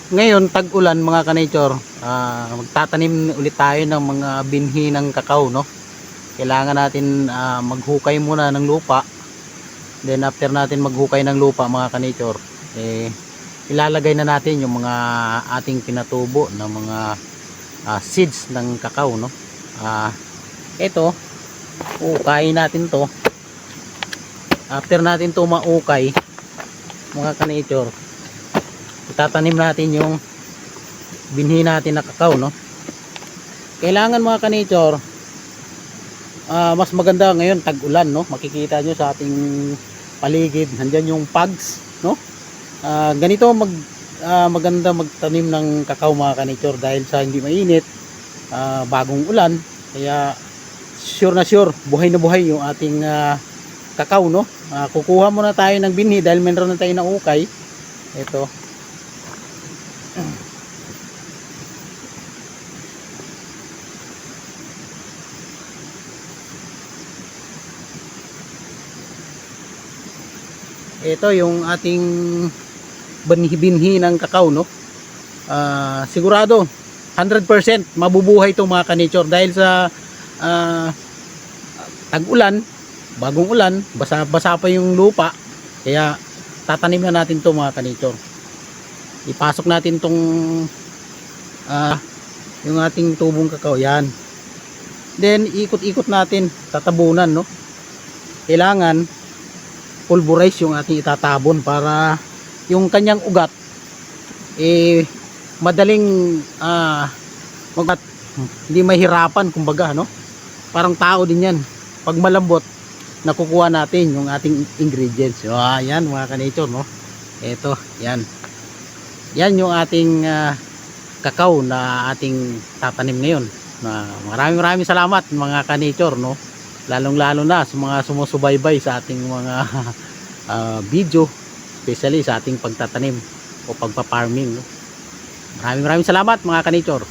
Ngayon tag-ulan mga ka-nature, magtatanim ulit tayo ng mga binhi ng kakao, no? Kailangan natin maghukay muna ng lupa. Then after natin maghukay ng lupa mga ka-nature, ilalagay na natin yung mga ating pinatubo ng mga seeds ng kakao, no? Ito, ukayin natin to. After natin to maukay mga ka-nature, itatanim natin yung binhi natin na kakao, no? Kailangan mga ka-nature, mas maganda ngayon tag-ulan, no? Makikita nyo sa ating paligid, nandyan yung pugs, no? Ganito maganda magtanim ng kakao mga ka-nature dahil sa hindi mainit, bagong ulan, kaya sure na sure buhay na buhay yung ating kakao, no? Kukuha muna tayo ng binhi dahil meron na tayo na ukay. Ito. Ito yung ating binhi ng kakao, no? Sigurado 100% mabubuhay itong mga ka-nature dahil sa tag-ulan, bagong ulan, basa pa yung lupa, kaya tatanim na natin to mga ka-nature. Ipasok natin tong yung ating tubong kakao, yan. Then ikot-ikot natin, tatabunan, no? Kailangan pulverize yung ating itatabon para yung kanyang ugat madaling magat, hindi mahirapan kumbaga, no? Parang tao din yan, pag malambot nakukuha natin yung ating ingredients. Yan mga ka-nature, no? Ito, yan yung ating kakao na ating tatanim ngayon. Maraming salamat mga ka-nature, no? Lalong-lalo na sa mga sumusubaybay sa ating mga video, especially sa ating pagtatanim o pagpa-farming, no? Maraming salamat mga ka-nature.